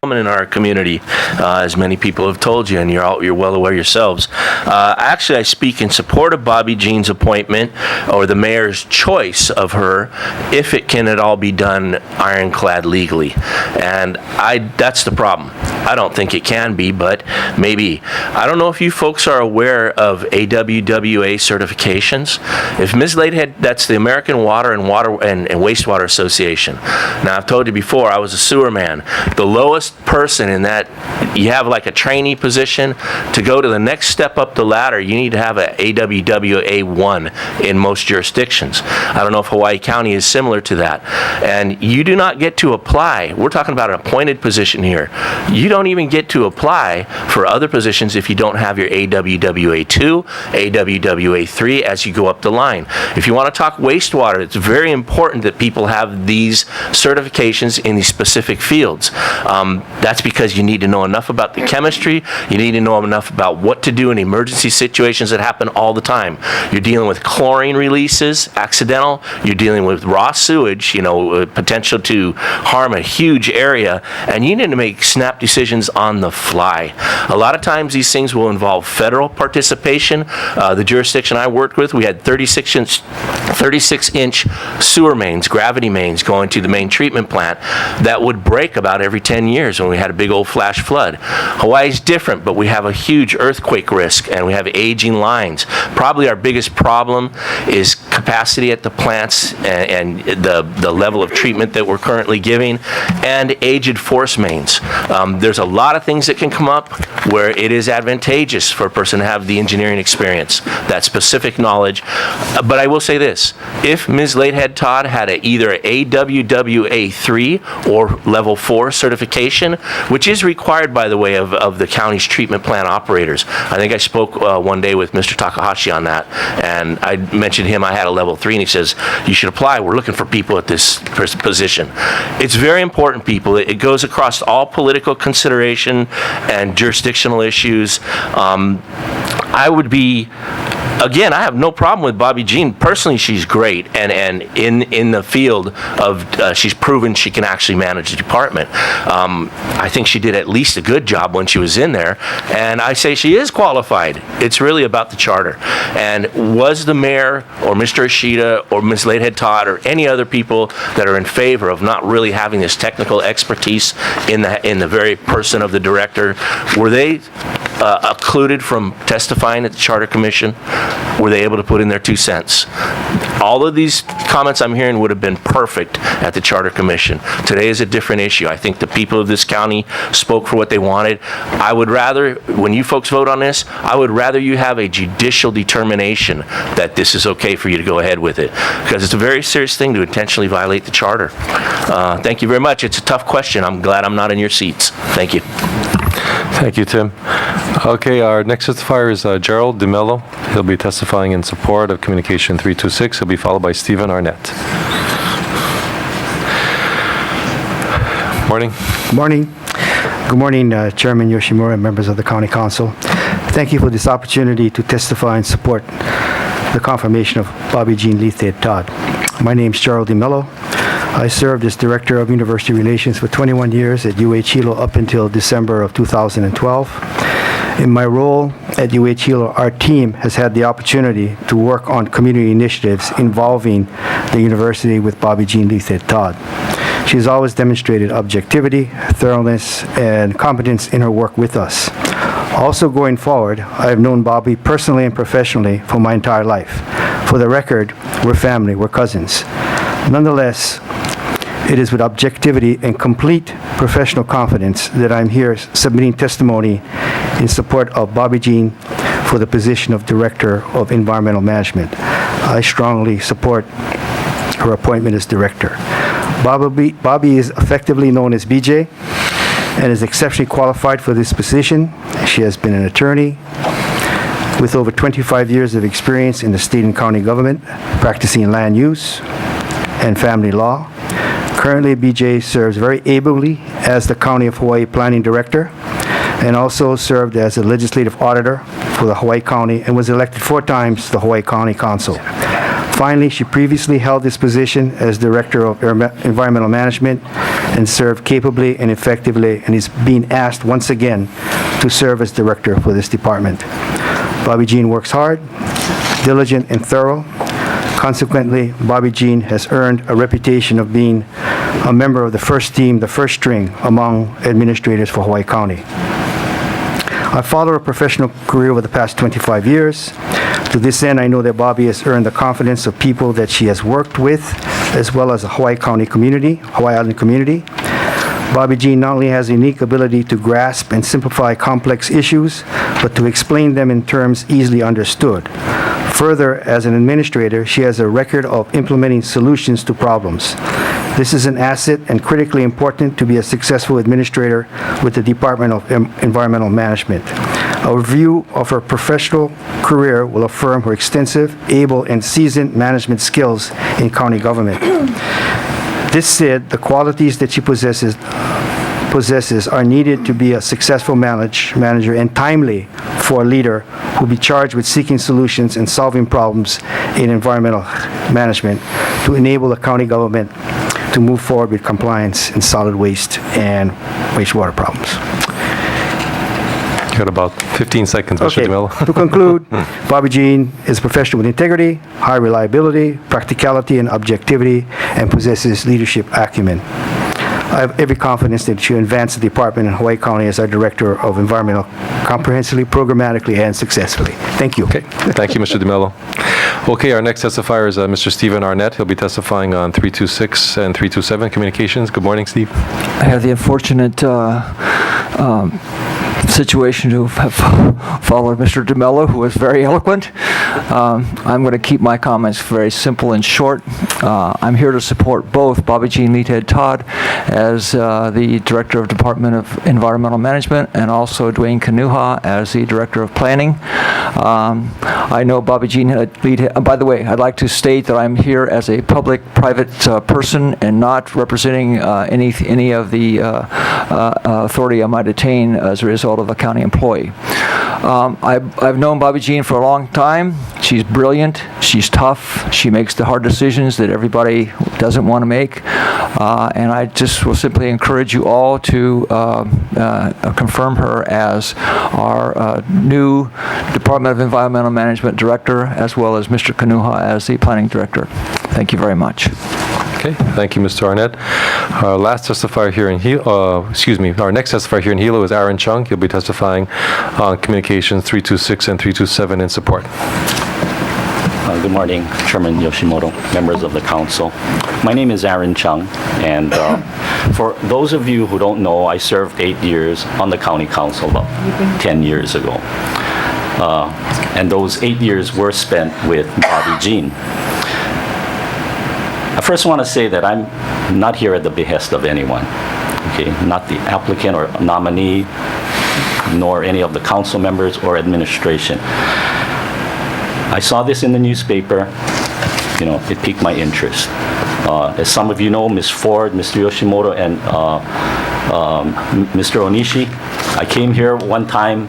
In our community, as many people have told you, and you're well aware yourselves. Actually, I speak in support of Bobby-Jean's appointment, or the mayor's choice of her, if it can at all be done ironclad legally. And that's the problem. I don't think it can be, but maybe. I don't know if you folks are aware of AWWA certifications. If Ms. Leithead, that's the American Water and Wastewater Association. Now, I've told you before, I was a sewer man. The lowest person in that, you have like a trainee position. To go to the next step up the ladder, you need to have a AWWA 1 in most jurisdictions. I don't know if Hawaii County is similar to that. And you do not get to apply. We're talking about an appointed position here. You don't even get to apply for other positions if you don't have your AWWA 2, AWWA 3 as you go up the line. If you want to talk wastewater, it's very important that people have these certifications in these specific fields. That's because you need to know enough about the chemistry, you need to know enough about what to do in emergency situations that happen all the time. You're dealing with chlorine releases, accidental, you're dealing with raw sewage, potential to harm a huge area, and you need to make snap decisions on the fly. A lot of times these things will involve federal participation. The jurisdiction I worked with, we had 36-inch sewer mains, gravity mains, going to the main treatment plant that would break about every 10 years when we had a big old flash flood. Hawaii's different, but we have a huge earthquake risk, and we have aging lines. Probably our biggest problem is capacity at the plants and the level of treatment that we're currently giving, and aged force mains. There's a lot of things that can come up where it is advantageous for a person to have the engineering experience, that specific knowledge. But I will say this, if Ms. Leithead Todd had either AWWA 3 or level 4 certification, which is required, by the way, of the county's treatment plant operators. I think I spoke one day with Mr. Takahashi on that, and I mentioned him, I had a level 3, and he says, you should apply, we're looking for people at this position. It's very important, people. It goes across all political consideration and jurisdictional issues. I would be, again, I have no problem with Bobby-Jean. Personally, she's great, and in the field of, she's proven she can actually manage the department. I think she did at least a good job when she was in there, and I say she is qualified. It's really about the charter. And was the mayor, or Mr. Ishida, or Ms. Leithead Todd, or any other people that are in favor of not really having this technical expertise in the very person of the director, were they occluded from testifying at the Charter Commission? Were they able to put in their 2 cents? All of these comments I'm hearing would have been perfect at the Charter Commission. Today is a different issue. I think the people of this county spoke for what they wanted. I would rather, when you folks vote on this, I would rather you have a judicial determination that this is okay for you to go ahead with it, because it's a very serious thing to intentionally violate the Charter. Thank you very much. It's a tough question. I'm glad I'm not in your seats. Thank you. Thank you, Tim. Okay, our next testifier is Gerald DeMello. He'll be testifying in support of Communication 326. He'll be followed by Stephen Arnett. Morning. Morning. Good morning, Chairman Yoshimura and members of the County Council. Thank you for this opportunity to testify and support the confirmation of Bobby-Jean Leithead Todd. My name is Gerald DeMello. I served as Director of University Relations for 21 years at UH Hilo up until December of 2012. In my role at UH Hilo, our team has had the opportunity to work on community initiatives involving the university with Bobby-Jean Leithead Todd. She has always demonstrated objectivity, thoroughness, and competence in her work with us. Also going forward, I have known Bobby personally and professionally for my entire life. For the record, we're family, we're cousins. Nonetheless, it is with objectivity and complete professional confidence that I'm here submitting testimony in support of Bobby-Jean for the position of Director of Environmental Management. I strongly support her appointment as Director. Bobby is effectively known as BJ and is exceptionally qualified for this position. She has been an attorney with over 25 years of experience in the state and county government, practicing land use and family law. Currently, BJ serves very ably as the County of Hawaii Planning Director and also served as a legislative auditor for the Hawaii County and was elected 4 times to the Hawaii County Council. Finally, she previously held this position as Director of Environmental Management and served capably and effectively, and is being asked once again to serve as Director for this department. Bobby-Jean works hard, diligent, and thorough. Consequently, Bobby-Jean has earned a reputation of being a member of the first team, the first string among administrators for Hawaii County. I've followed her professional career over the past 25 years. To this end, I know that Bobby has earned the confidence of people that she has worked with, as well as the Hawaii Island community. Bobby-Jean not only has a unique ability to grasp and simplify complex issues, but to explain them in terms easily understood. Further, as an administrator, she has a record of implementing solutions to problems. This is an asset and critically important to be a successful administrator with the Department of Environmental Management. A review of her professional career will affirm her extensive, able, and seasoned management skills in county government. This said, the qualities that she possesses are needed to be a successful manager and timely for a leader who will be charged with seeking solutions and solving problems in environmental management to enable the county government to move forward with compliance in solid waste and wastewater problems. Got about 15 seconds, Mr. DeMello. To conclude, Bobby-Jean is a professional with integrity, high reliability, practicality, and objectivity, and possesses leadership acumen. I have every confidence that she will advance the department in Hawaii County as our Director of Environmental comprehensively, programmatically, and successfully. Thank you. Okay. Thank you, Mr. DeMello. Okay, our next testifier is Mr. Stephen Arnett. He'll be testifying on 326 and 327 communications. Good morning, Steve. I have the unfortunate situation to have followed Mr. DeMello, who was very eloquent. I'm going to keep my comments very simple and short. I'm here to support both Bobby-Jean Leithead Todd as the Director of Department of Environmental Management and also Duane Kanuha as the Director of Planning. I know Bobby-Jean Leithead. By the way, I'd like to state that I'm here as a public-private person and not representing any of the authority I might attain as a result of a county employee. I've known Bobby-Jean for a long time. She's brilliant. She's tough. She makes the hard decisions that everybody doesn't want to make. And I just will simply encourage you all to confirm her as our new Department of Environmental Management Director, as well as Mr. Kanuha as the Planning Director. Thank you very much. Okay, thank you, Mr. Arnett. Our last testifier here in our next testifier here in Hilo is Aaron Chung. He'll be testifying on communications 326 and 327 in support. Good morning, Chairman Yoshimoto, members of the council. My name is Aaron Chung, and for those of you who don't know, I served 8 years on the county council about 10 years ago. And those 8 years were spent with Bobby-Jean. I first want to say that I'm not here at the behest of anyone, okay? Not the applicant or nominee, nor any of the council members or administration. I saw this in the newspaper, it piqued my interest. As some of you know, Ms. Ford, Mr. Yoshimoto, and Mr. Onishi, I came here one time,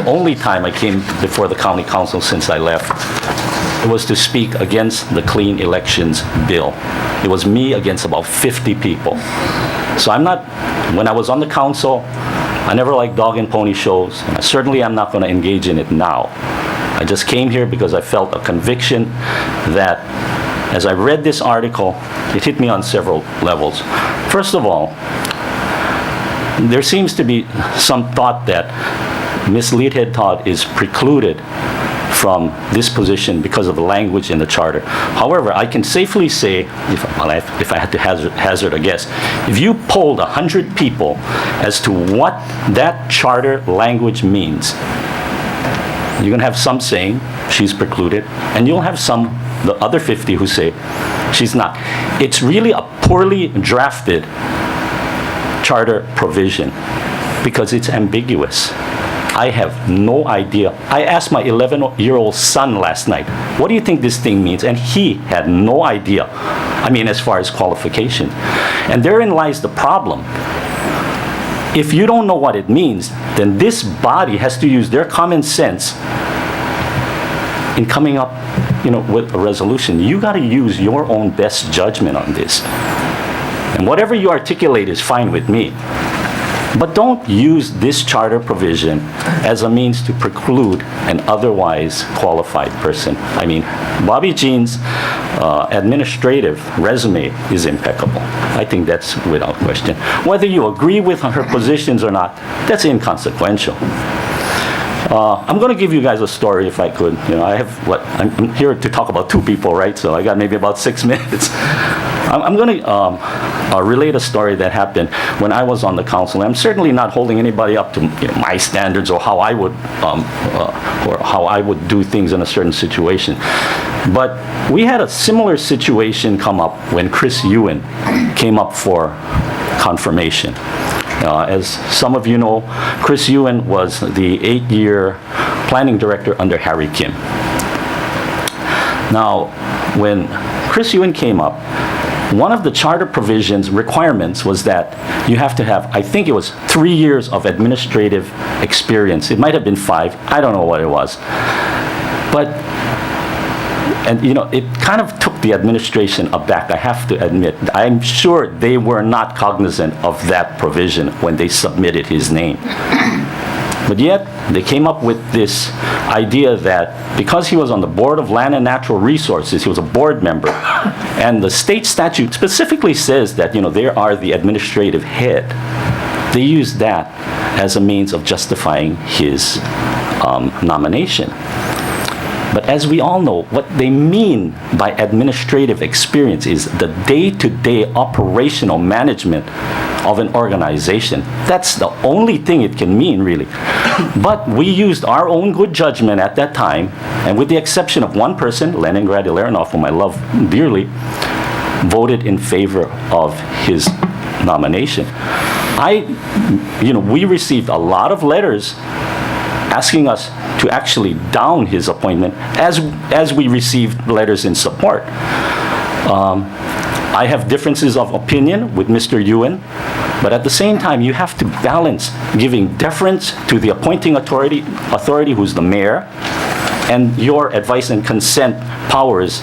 only time I came before the county council since I left. It was to speak against the Clean Elections Bill. It was me against about 50 people. So when I was on the council, I never liked dog and pony shows, and I certainly am not going to engage in it now. I just came here because I felt a conviction that as I read this article, it hit me on several levels. First of all, there seems to be some thought that Ms. Leithead Todd is precluded from this position because of the language in the charter. However, I can safely say, if I had to hazard a guess, if you polled 100 people as to what that charter language means, you're going to have some saying she's precluded, and you'll have the other 50 who say she's not. It's really a poorly drafted charter provision because it's ambiguous. I have no idea. I asked my 11-year-old son last night, what do you think this thing means? And he had no idea. I mean, as far as qualification. And therein lies the problem. If you don't know what it means, then this body has to use their common sense in coming up, with a resolution. You got to use your own best judgment on this. And whatever you articulate is fine with me. But don't use this charter provision as a means to preclude an otherwise qualified person. I mean, Bobby-Jean's administrative resume is impeccable. I think that's without question. Whether you agree with her positions or not, that's inconsequential. I'm going to give you guys a story if I could. I'm here to talk about two people, right? So I got maybe about 6 minutes. I'm going to relate a story that happened when I was on the council. I'm certainly not holding anybody up to my standards or how I would do things in a certain situation. But we had a similar situation come up when Chris Ewan came up for confirmation. As some of you know, Chris Ewan was the 8-year planning director under Harry Kim. Now, when Chris Ewan came up, one of the charter provisions requirements was that you have to have, I think it was 3 years of administrative experience. It might have been 5. I don't know what it was. It kind of took the administration aback, I have to admit. I'm sure they were not cognizant of that provision when they submitted his name. But yet, they came up with this idea that because he was on the Board of Land and Natural Resources, he was a board member, and the state statute specifically says that, they are the administrative head. They used that as a means of justifying his nomination. But as we all know, what they mean by administrative experience is the day-to-day operational management of an organization. That's the only thing it can mean, really. But we used our own good judgment at that time, and with the exception of one person, Leningrad Ilerinov, whom I love dearly, voted in favor of his nomination. We received a lot of letters asking us to actually down his appointment as we received letters in support. I have differences of opinion with Mr. Ewan, but at the same time, you have to balance giving deference to the appointing authority who's the mayor, and your advice and consent powers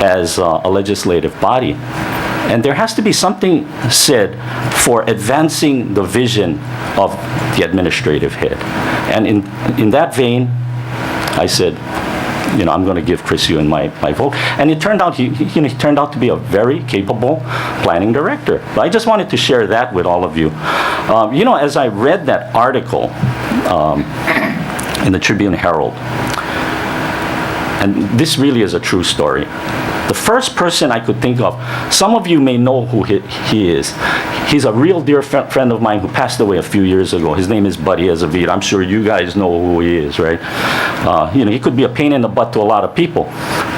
as a legislative body. And there has to be something said for advancing the vision of the administrative head. And in that vein, I said, I'm going to give Chris Yuen my vote. And it turned out, he turned out to be a very capable planning director. But I just wanted to share that with all of you. As I read that article in the Tribune Herald, and this really is a true story. The first person I could think of, some of you may know who he is. He's a real dear friend of mine who passed away a few years ago. His name is Buddy Azevedo. I'm sure you guys know who he is, right? He could be a pain in the butt to a lot of people,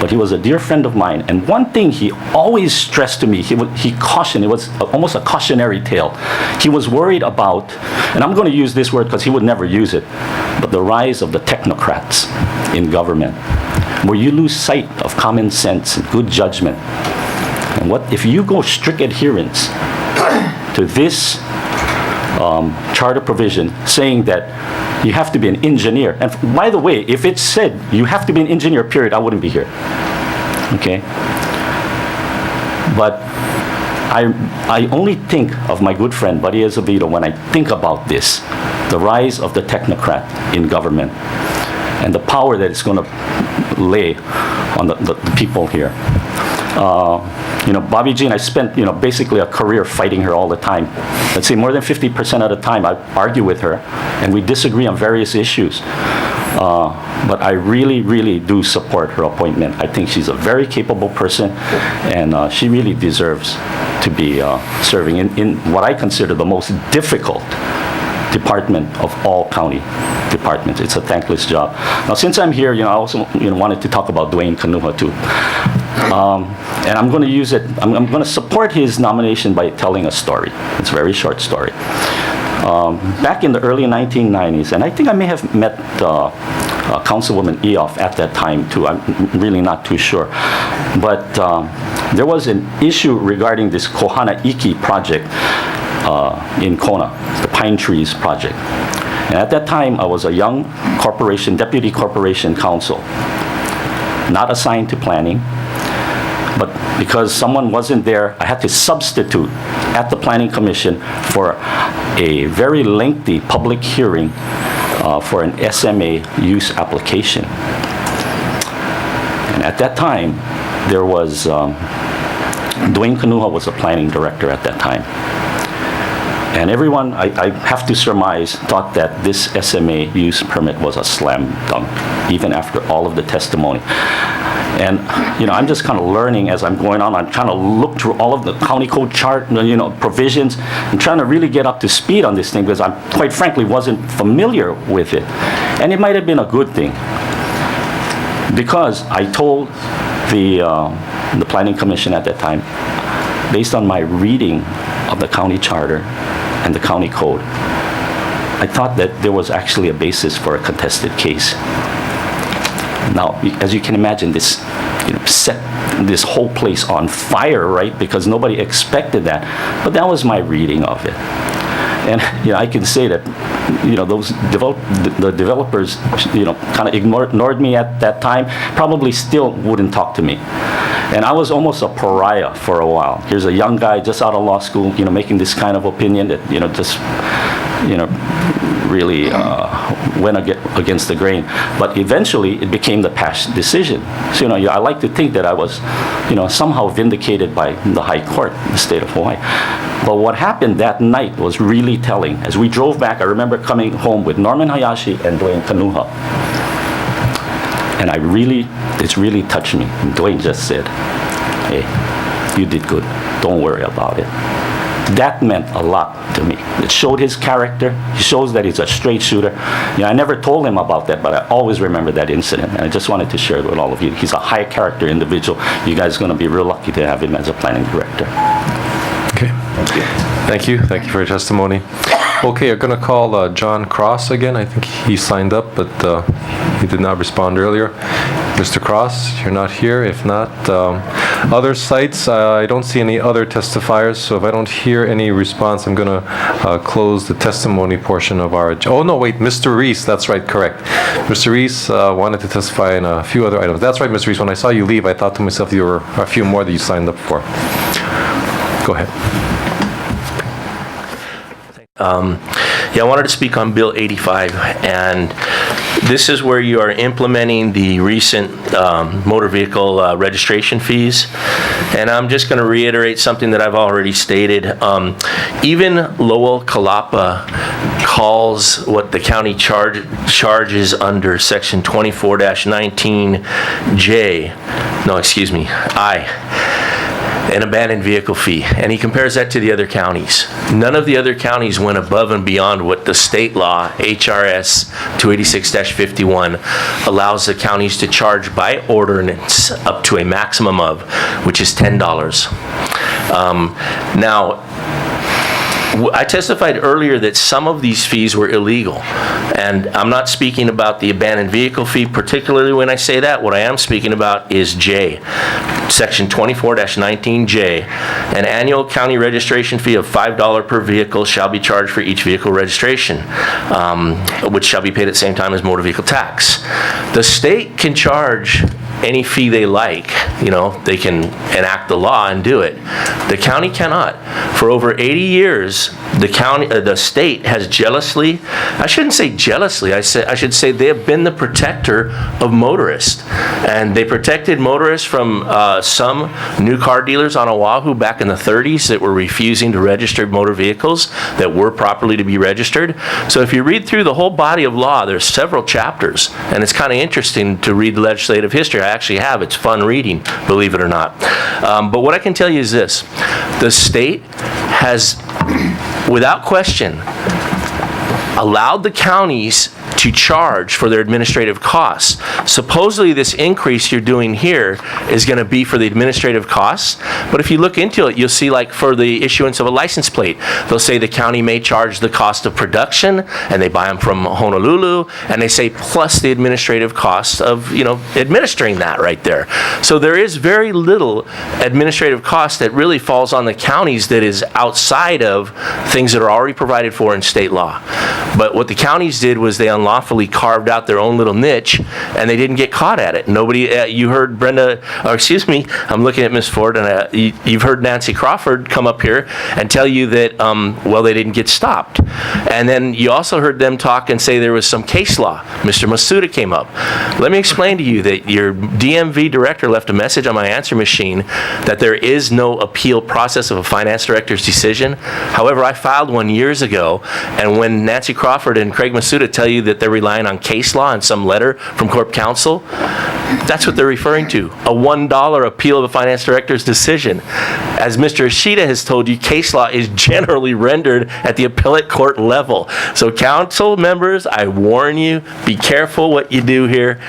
but he was a dear friend of mine. And one thing he always stressed to me, he cautioned, it was almost a cautionary tale. He was worried about, and I'm going to use this word because he would never use it, but the rise of the technocrats in government, where you lose sight of common sense and good judgment. And what if you go strict adherence to this charter provision saying that you have to be an engineer? And by the way, if it said you have to be an engineer, period, I wouldn't be here. Okay? But I only think of my good friend Buddy Azevedo when I think about this, the rise of the technocrat in government and the power that it's going to lay on the people here. Bobby-Jean, I spent, basically a career fighting her all the time. Let's say more than 50% of the time I argue with her, and we disagree on various issues. But I really, really do support her appointment. I think she's a very capable person, and she really deserves to be serving in what I consider the most difficult department of all county departments. It's a thankless job. Now, since I'm here, I also wanted to talk about Duane Kanuha too. And I'm going to use it, I'm going to support his nomination by telling a story. It's a very short story. Back in the early 1990s, and I think I may have met Councilwoman Eoff at that time too, I'm really not too sure. But there was an issue regarding this Kohana Iki project in Kona, the Pine Trees project. And at that time, I was a young deputy corporation counsel, not assigned to planning, but because someone wasn't there, I had to substitute at the Planning Commission for a very lengthy public hearing for an SMA use application. And at that time, there was, Duane Kanuha was a planning director at that time. And everyone, I have to surmise, thought that this SMA use permit was a slam dunk, even after all of the testimony. And, I'm just kind of learning as I'm going on. I'm trying to look through all of the county code chart, provisions, and trying to really get up to speed on this thing because I, quite frankly, wasn't familiar with it. And it might have been a good thing because I told the Planning Commission at that time, based on my reading of the county charter and the county code, I thought that there was actually a basis for a contested case. Now, as you can imagine, this set this whole place on fire, right? Because nobody expected that. But that was my reading of it. And I can say that the developers kind of ignored me at that time, probably still wouldn't talk to me. And I was almost a pariah for a while. Here's a young guy just out of law school, making this kind of opinion that, just, really went against the grain. But eventually, it became the past decision. So, I like to think that I was, somehow vindicated by the High Court in the state of Hawaii. But what happened that night was really telling. As we drove back, I remember coming home with Norman Hayashi and Duane Kanuha. And it's really touched me. And Duane just said, hey, you did good. Don't worry about it. That meant a lot to me. It showed his character. It shows that he's a straight shooter. I never told him about that, but I always remember that incident. And I just wanted to share it with all of you. He's a high character individual. You guys are going to be real lucky to have him as a planning director. Okay. Thank you. Thank you. Thank you for your testimony. Okay, I'm going to call John Cross again. I think he signed up, but he did not respond earlier. Mr. Cross, you're not here. If not, other sites, I don't see any other testifiers, so if I don't hear any response, I'm going to close the testimony portion of our... Oh, no, wait, Mr. Reese, that's right, correct. Mr. Reese wanted to testify in a few other items. That's right, Mr. Reese, when I saw you leave, I thought to myself there were a few more that you signed up for. Go ahead. I wanted to speak on Bill 85, and This is where you are implementing the recent motor vehicle registration fees. And I'm just going to reiterate something that I've already stated. Even Lowell Kalapa calls what the county charges under section 24-19J, no, excuse me, I, an abandoned vehicle fee, and he compares that to the other counties. None of the other counties went above and beyond what the state law, HRS 286-51, allows the counties to charge by ordinance up to a maximum of, which is $10. Now, I testified earlier that some of these fees were illegal, and I'm not speaking about the abandoned vehicle fee particularly when I say that. What I am speaking about is J, section 24-19J. An annual county registration fee of $5 per vehicle shall be charged for each vehicle registration, which shall be paid at the same time as motor vehicle tax. The state can charge any fee they like. You know, they can enact the law and do it. The county cannot. For over 80 years, the state has jealously, I shouldn't say jealously, I should say they have been the protector of motorists. And they protected motorists from some new car dealers on Oahu back in the 30s that were refusing to register motor vehicles that were properly to be registered. So if you read through the whole body of law, there's several chapters, and it's kind of interesting to read the legislative history. I actually have. It's fun reading, believe it or not. But what I can tell you is this. The state has, without question, allowed the counties to charge for their administrative costs. Supposedly this increase you're doing here is going to be for the administrative costs, but if you look into it, you'll see, like for the issuance of a license plate, they'll say the county may charge the cost of production, and they buy them from Honolulu, and they say plus the administrative costs of, you know, administering that right there. So there is very little administrative cost that really falls on the counties that is outside of things that are already provided for in state law. But what the counties did was they unlawfully carved out their own little niche, and they didn't get caught at it. Nobody, you heard Brenda, or excuse me, I'm looking at Ms. Ford, and you've heard Nancy Crawford come up here and tell you that, well, they didn't get stopped. And then you also heard them talk and say there was some case law. Mr. Masuda came up. Let me explain to you that your DMV director left a message on my answer machine that there is no appeal process of a finance director's decision. However, I filed one years ago, and when Nancy Crawford and Craig Masuda tell you that they're relying on case law and some letter from Corp Counsel, that's what they're referring to, a $1 appeal of a finance director's decision. As Mr. Ishida has told you, case law is generally rendered at the appellate court level. So council members, I warn you, be careful what you do here.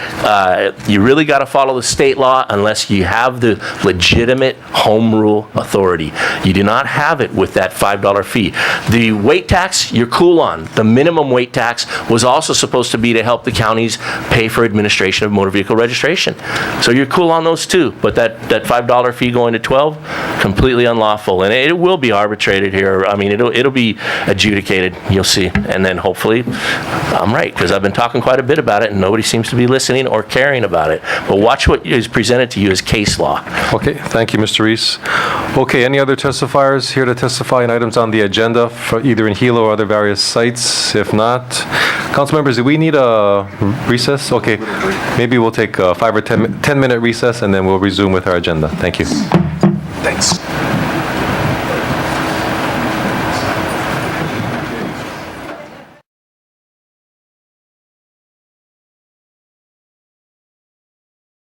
You really got to follow the state law unless you have the legitimate home rule authority. You do not have it with that $5 fee. The weight tax, you're cool on. The minimum weight tax was also supposed to be to help the counties pay for administration of motor vehicle registration. So you're cool on those too. But that $5 fee going to 12, completely unlawful. And it will be arbitrated here. I mean, it'll be adjudicated, you'll see. And then hopefully I'm right, because I've been talking quite a bit about it and nobody seems to be listening or caring about it. But watch what is presented to you as case law. Okay, thank you, Mr. Reese. Okay, any other testifiers here to testify on items on the agenda for either in Hilo or other various sites? If not, council members, do we need a recess? Okay, maybe we'll take a 5 or 10 minute recess and then we'll resume with our agenda. Thank you. Thanks.